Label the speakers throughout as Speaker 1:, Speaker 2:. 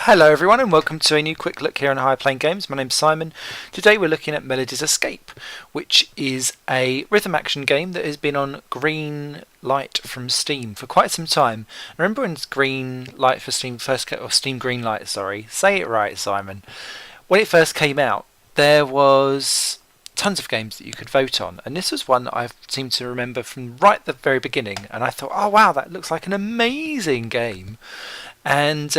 Speaker 1: Hello everyone and welcome to a new quick look here on High Playing Games. My name's Simon. Today we're looking at Melody's Escape, which is a rhythm action game that has been on green light from Steam for quite some time. I remember when green light for Steam first came, or Steam Green Light, sorry, say it right Simon. When it first came out, there was tons of games that you could vote on, and this was one that I seem to remember from right at the very beginning, and I thought, oh wow, that looks like an amazing game. And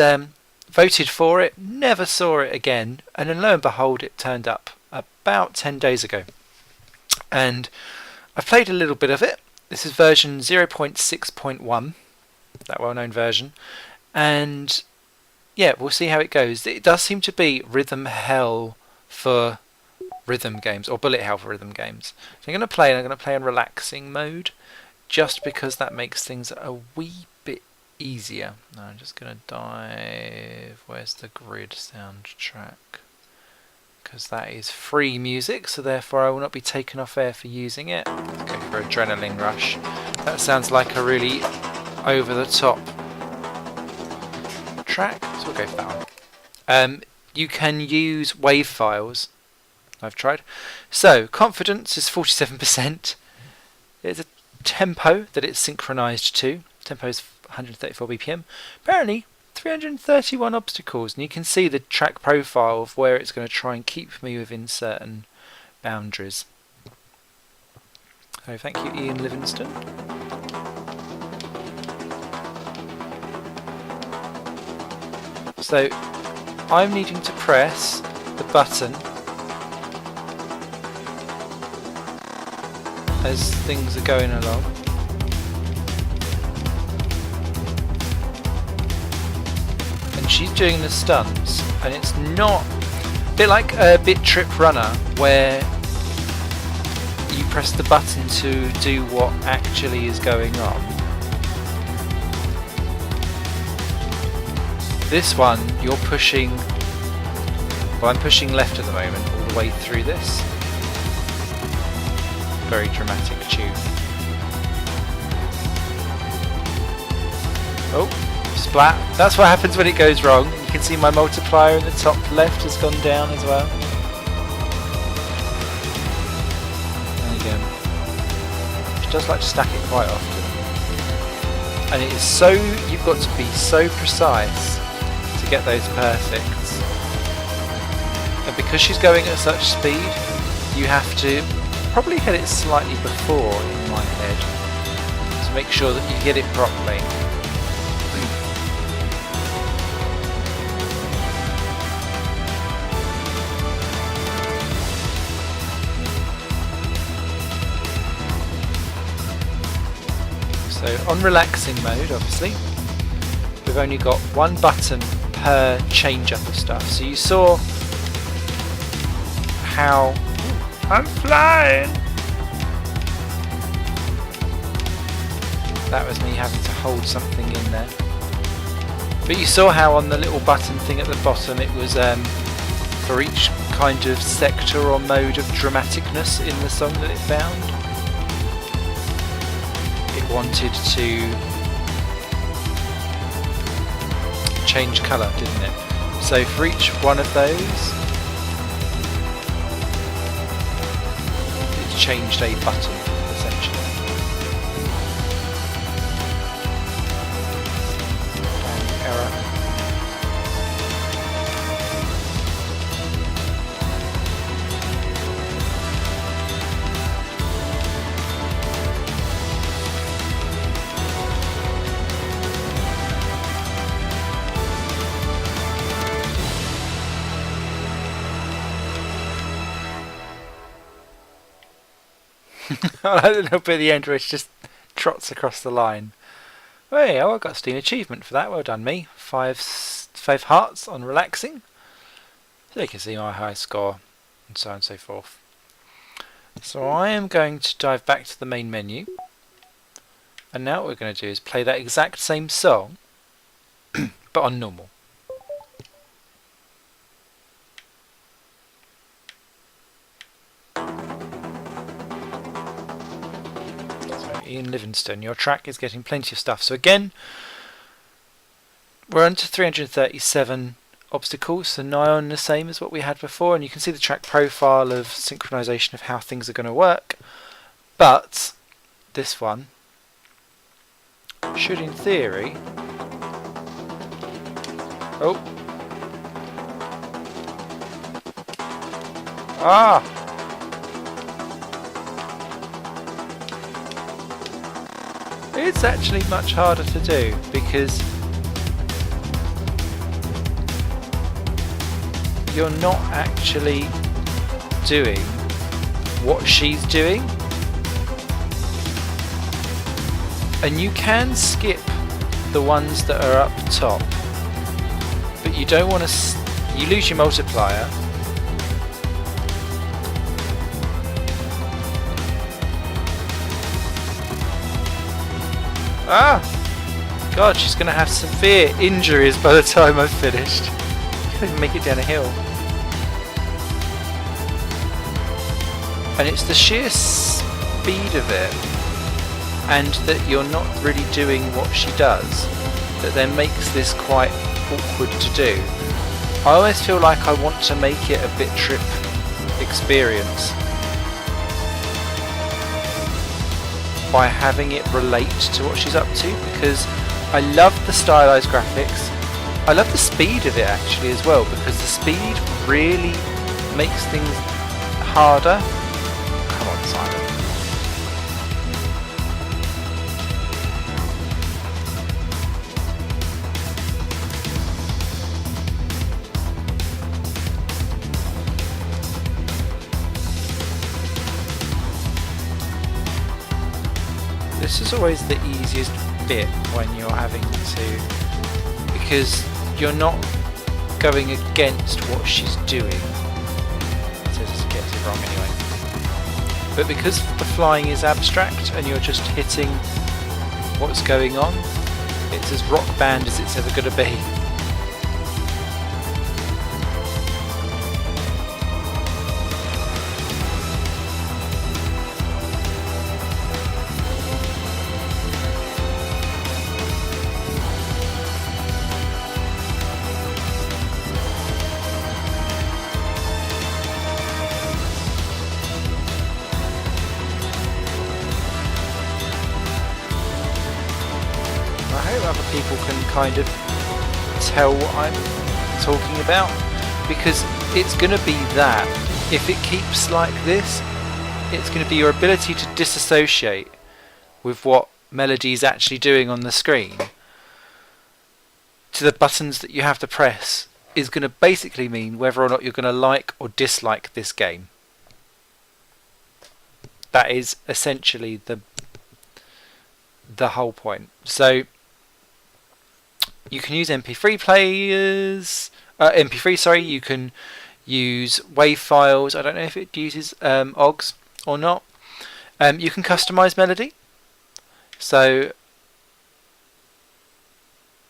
Speaker 1: voted for it, never saw it again, and then lo and behold it turned up about 10 days ago. And I've played a little bit of it. This is version 0.6.1, that well-known version, and yeah, we'll see how it goes. It does seem to be rhythm hell for rhythm games, or bullet hell for rhythm games. So I'm going to play, and I'm going to play in relaxing mode, just because that makes things a wee bit easier. Now I'm just going to dive, where's the grid soundtrack, because that is free music, so therefore I will not be taken off air for using it. Let's go for Adrenaline Rush. That sounds like a really over the top track, so we'll go for that one. You can use wave files, I've tried. So confidence is 47%. There's a tempo that it's synchronized to. Tempo is 134 BPM. Apparently 331 obstacles, and you can see the track profile of where it's going to try and keep me within certain boundaries. So thank you, Ian Livingston. So I'm needing to press the button as things are going along. She's doing the stunts, and it's not a bit like a BitTrip Runner where you press the button to do what actually is going on. This one you're pushing, well, I'm pushing left at the moment all the way through this. Very dramatic tune. Oh, splat. That's what happens when it goes wrong. You can see my multiplier in the top left has gone down as well. There you go. She does like to stack it quite often. And it is so, you've got to be so precise to get those perfects. And because she's going at such speed, you have to probably hit it slightly before in my head to make sure that you get it properly. So on relaxing mode, obviously, we've only got one button per change up of stuff. So you saw how I'm flying. That was me having to hold something in there. But you saw how on the little button thing at the bottom it was for each kind of sector or mode of dramaticness in the song that it found. It wanted to change colour, didn't it? So for each one of those, it's changed a button, essentially. Error. I like the little bit at the end where it just trots across the line. Hey, oh, I got a Steam achievement for that. Well done, me. Five hearts on relaxing. So you can see my high score, and so on and so forth. So I am going to dive back to the main menu, and now what we're going to do is play that exact same song, but on normal. Ian Livingston, your track is getting plenty of stuff. So again, we're on to 337 obstacles, so nigh on the same as what we had before, and you can see the track profile of synchronization of how things are going to work. But this one should, in theory, it's actually much harder to do because you're not actually doing what she's doing, and you can skip the ones that are up top, but you don't want to you lose your multiplier. God, she's going to have severe injuries by the time I've finished. Can't even make it down a hill. And it's the sheer speed of it, and that you're not really doing what she does, that then makes this quite awkward to do. I always feel like I want to make it a BitTrip experience by having it relate to what she's up to, because I love the stylized graphics. I love the speed of it actually as well, because the speed really makes things harder. Come on, Simon. This is always the easiest bit when you're having to, because you're not going against what she's doing. It says it gets it wrong anyway. But because the flying is abstract and you're just hitting what's going on, it's as rock band as it's ever going to be. I hope other people can kind of tell what I'm talking about, because it's going to be that. If it keeps like this, it's going to be your ability to disassociate with what Melody is actually doing on the screen to the buttons that you have to press is going to basically mean whether or not you're going to like or dislike this game. That is essentially the whole point. So you can use MP3 players, MP3, sorry, you can use WAV files. I don't know if it uses OGS or not. You can customize Melody. So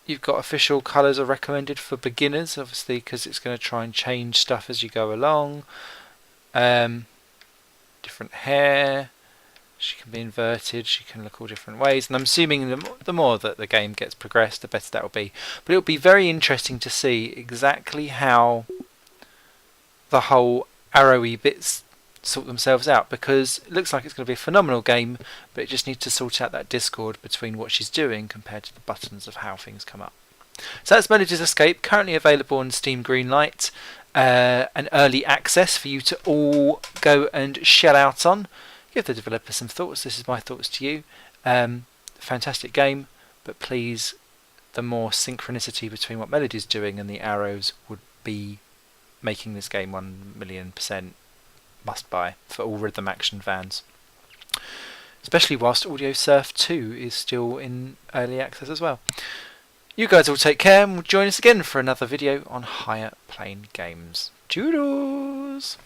Speaker 1: you've got official colours are recommended for beginners, obviously, because it's going to try and change stuff as you go along. Different hair. She can be inverted, she can look all different ways, and I'm assuming the more that the game gets progressed, the better that will be. But it'll be very interesting to see exactly how the whole arrowy bits sort themselves out, because it looks like it's going to be a phenomenal game, but it just needs to sort out that discord between what she's doing compared to the buttons of how things come up. So that's Melody's Escape, currently available on Steam Greenlight, an early access for you to all go and shell out on. Give the developer some thoughts. This is my thoughts to you. Fantastic game, but please, the more synchronicity between what Melody's doing and the arrows would be making this game 1,000,000% must buy for all rhythm action fans. Especially whilst Audiosurf 2 is still in early access as well. You guys all take care and join us again for another video on higher plane games. Toodles!